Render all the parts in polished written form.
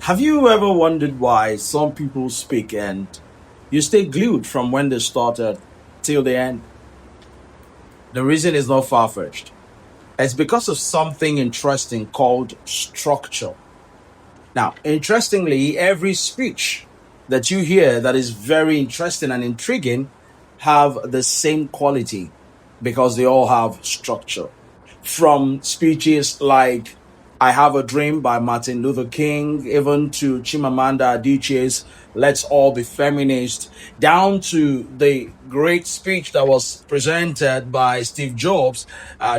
Have you ever wondered why some people speak and you stay glued from when they started till the end? The reason is not far fetched. It's because of something interesting called structure. Now, interestingly, every speech that you hear that is very interesting and intriguing have the same quality because they all have structure. From speeches like I Have a Dream by Martin Luther King, even to Chimamanda Adichie's Let's All Be Feminist, down to the great speech that was presented by Steve Jobs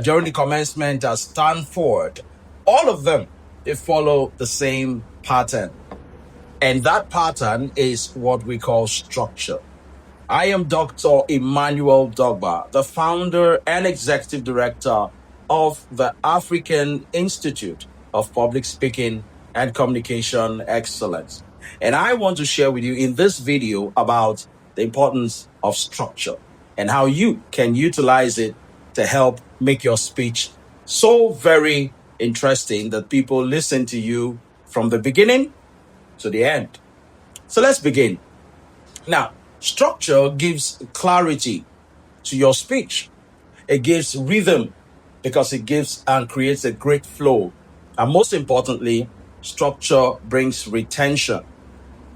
during the commencement at Stanford. All of them, they follow the same pattern. And that pattern is what we call structure. I am Dr. Emmanuel Dogba, the founder and executive director of the African Institute of Public Speaking and Communication Excellence. And I want to share with you in this video about the importance of structure and how you can utilize it to help make your speech so very interesting that people listen to you from the beginning to the end. So let's begin. Now, structure gives clarity to your speech. It gives rhythm because it gives and creates a great flow. And most importantly, structure brings retention.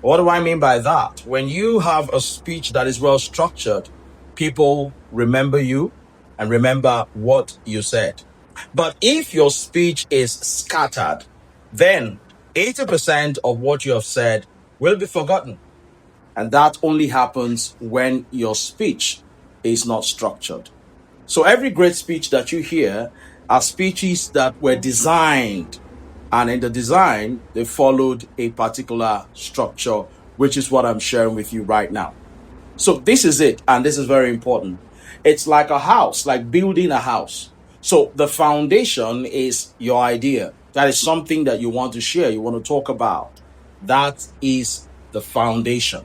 What do I mean by that? When you have a speech that is well structured, people remember you and remember what you said. But if your speech is scattered, then 80% of what you have said will be forgotten. And that only happens when your speech is not structured. So every great speech that you hear are speeches that were designed. And in the design, they followed a particular structure, which is what I'm sharing with you right now. So this is it. And this is very important. It's like a house, like building a house. So the foundation is your idea. That is something that you want to share, you want to talk about. That is the foundation.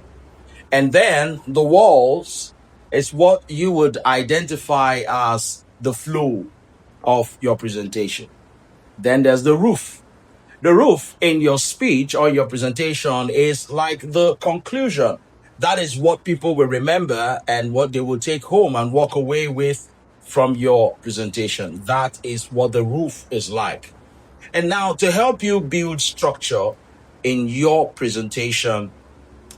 And then the walls is what you would identify as the flow of your presentation. Then there's the roof. The roof in your speech or your presentation is like the conclusion. That is what people will remember and what they will take home and walk away with from your presentation. That is what the roof is like. And now to help you build structure in your presentation,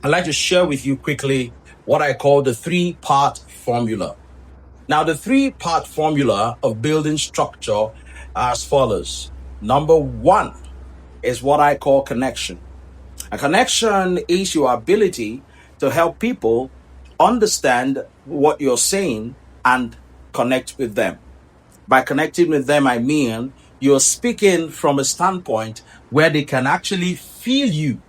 I'd like to share with you quickly what I call the three-part formula. Now, the three-part formula of building structure are as follows. Number one is what I call connection. A connection is your ability to help people understand what you're saying and connect with them. By connecting with them, I mean you're speaking from a standpoint where they can actually feel you,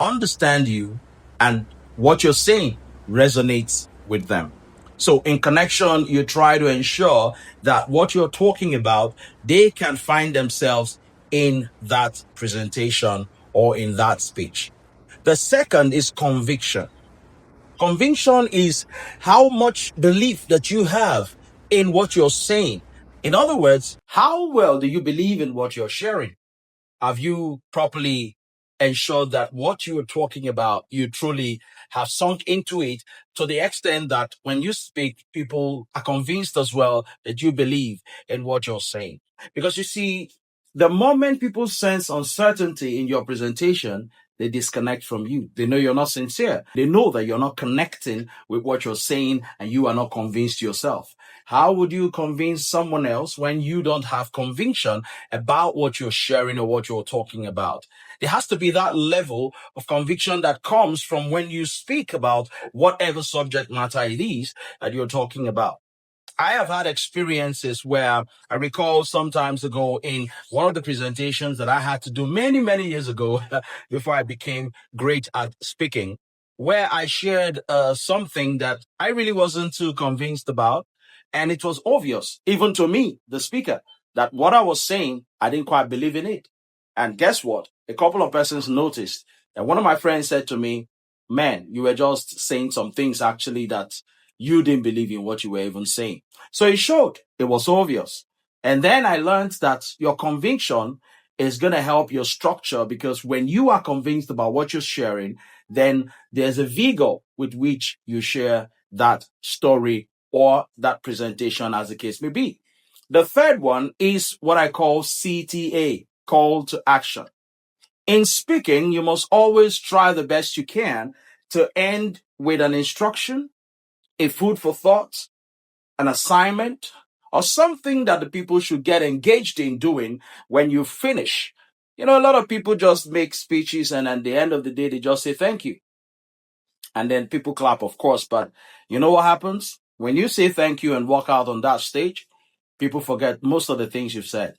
understand you, and what you're saying resonates with them. So in connection, you try to ensure that what you're talking about, they can find themselves in that presentation or in that speech. The second is conviction. Conviction is how much belief that you have in what you're saying. In other words, how well do you believe in what you're sharing? Have you properly ensured that what you are talking about, you truly have sunk into it to the extent that when you speak, people are convinced as well that you believe in what you're saying? Because you see, the moment people sense uncertainty in your presentation, they disconnect from you. They know you're not sincere. They know that you're not connecting with what you're saying and you are not convinced yourself. How would you convince someone else when you don't have conviction about what you're sharing or what you're talking about? There has to be that level of conviction that comes from when you speak about whatever subject matter it is that you're talking about. I have had experiences where I recall some times ago in one of the presentations that I had to do many, many years ago before I became great at speaking, where I shared something that I really wasn't too convinced about. And it was obvious, even to me, the speaker, that what I was saying, I didn't quite believe in it. And guess what? A couple of persons noticed. And one of my friends said to me, man, you were just saying some things actually that you didn't believe in what you were even saying. So it showed. It was obvious. And then I learned that your conviction is going to help your structure, because when you are convinced about what you're sharing, then there's a vigor with which you share that story or that presentation, as the case may be. The third one is what I call CTA, call to action. In speaking, you must always try the best you can to end with an instruction, a food for thought, an assignment, or something that the people should get engaged in doing when you finish. A lot of people just make speeches and at the end of the day, they just say thank you. And then people clap, of course. But you know what happens? When you say thank you and walk out on that stage, people forget most of the things you've said.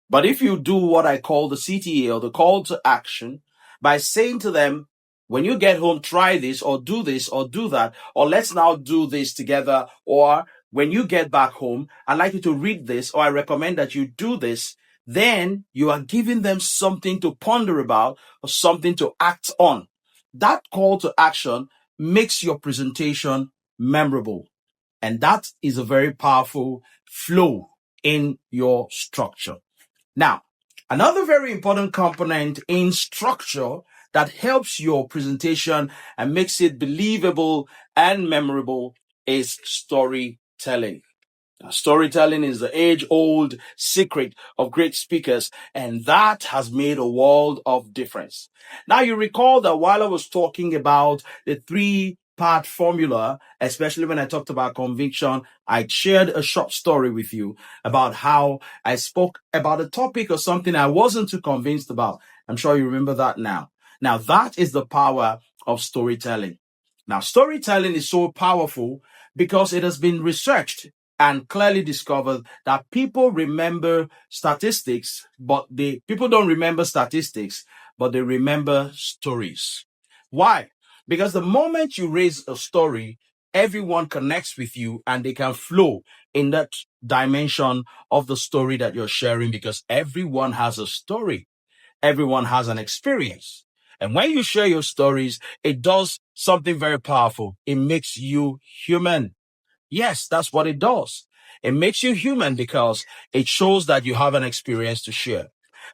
But if you do what I call the CTA, or the call to action, by saying to them, when you get home, try this or do that, or let's now do this together, or when you get back home, I'd like you to read this, or I recommend that you do this, then you are giving them something to ponder about or something to act on. That call to action makes your presentation memorable. And that is a very powerful flow in your structure. Now, another very important component in structure that helps your presentation and makes it believable and memorable is storytelling. Now, storytelling is the age-old secret of great speakers, and that has made a world of difference. Now, you recall that while I was talking about the three-part formula, especially when I talked about conviction, I shared a short story with you about how I spoke about a topic or something I wasn't too convinced about. I'm sure you remember that now. Now, that is the power of storytelling. Now, storytelling is so powerful because it has been researched and clearly discovered that people remember statistics, but people don't remember statistics, but they remember stories. Why? Because the moment you raise a story, everyone connects with you and they can flow in that dimension of the story that you're sharing, because everyone has a story. Everyone has an experience. And when you share your stories, it does something very powerful. It makes you human. Yes, that's what it does. It makes you human because it shows that you have an experience to share.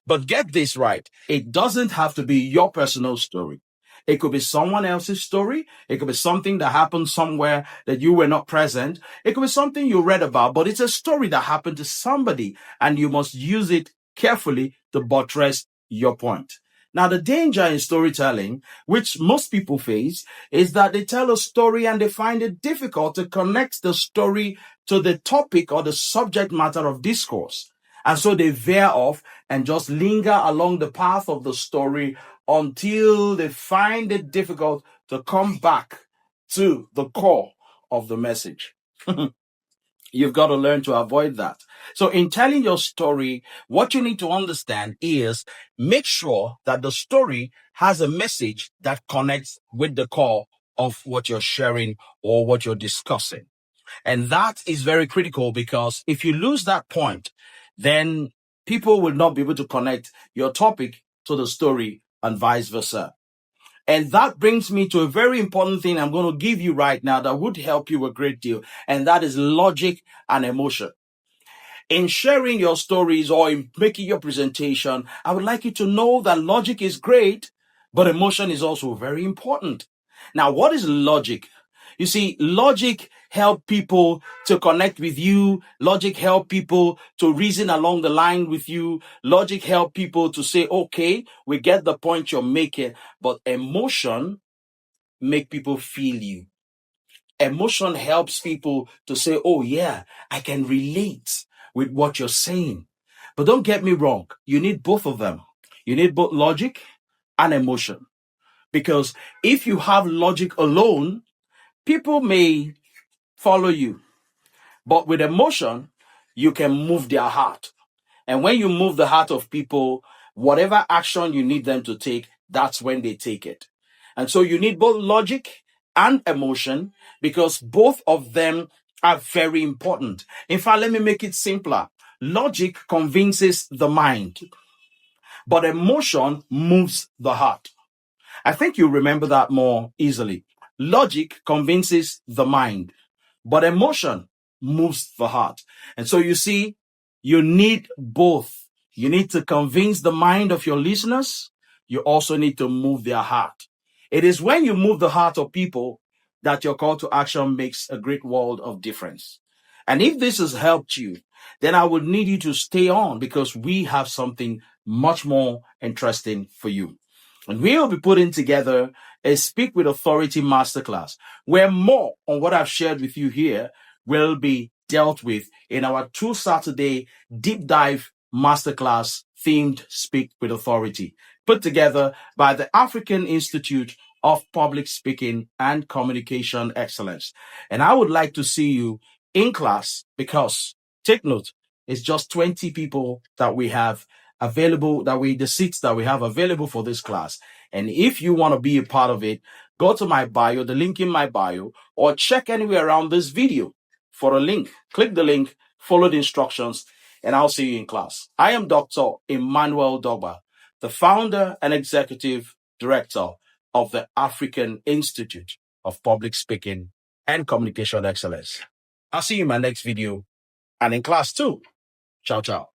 But get this right. It doesn't have to be your personal story. It could be someone else's story. It could be something that happened somewhere that you were not present. It could be something you read about, but it's a story that happened to somebody, and you must use it carefully to buttress your point. Now, the danger in storytelling, which most people face, is that they tell a story and they find it difficult to connect the story to the topic or the subject matter of discourse. And so they veer off and just linger along the path of the story until they find it difficult to come back to the core of the message. You've got to learn to avoid that. So in telling your story, what you need to understand is make sure that the story has a message that connects with the core of what you're sharing or what you're discussing. And that is very critical, because if you lose that point, then people will not be able to connect your topic to the story and vice versa. And that brings me to a very important thing I'm going to give you right now that would help you a great deal. And that is logic and emotion. In sharing your stories or in making your presentation, I would like you to know that logic is great, but emotion is also very important. Now, what is logic? You see, logic help people to connect with you. Logic help people to reason along the line with you. Logic help people to say, okay, we get the point you're making. But emotion make people feel you. Emotion helps people to say, oh yeah, I can relate with what you're saying. But don't get me wrong. You need both of them. You need both logic and emotion. Because if you have logic alone, people may follow you. But with emotion, you can move their heart. And when you move the heart of people, whatever action you need them to take, that's when they take it. And so you need both logic and emotion, because both of them are very important. In fact, let me make it simpler. Logic convinces the mind, but emotion moves the heart. I think you remember that more easily. Logic convinces the mind, but emotion moves the heart. And so you see, you need both You need to convince the mind of your listeners. You also need to move their heart. It is when you move the heart of people that your call to action makes a great world of difference. And if this has helped you, then I would need you to stay on because we have something much more interesting for you. And we'll be putting together a Speak with Authority masterclass where more on what I've shared with you here will be dealt with in our 2 Saturday deep dive masterclass themed Speak with Authority, put together by the African Institute of Public Speaking and Communication Excellence. And I would like to see you in class because, take note, it's just 20 people that we have available, the seats that we have available for this class. And if you want to be a part of it, go to my bio, the link in my bio, or check anywhere around this video for a link. Click the link, follow the instructions, and I'll see you in class. I am Dr. Emmanuel Dogba, the founder and executive director of the African Institute of Public Speaking and Communication Excellence. I'll see you in my next video and in class too. Ciao, ciao.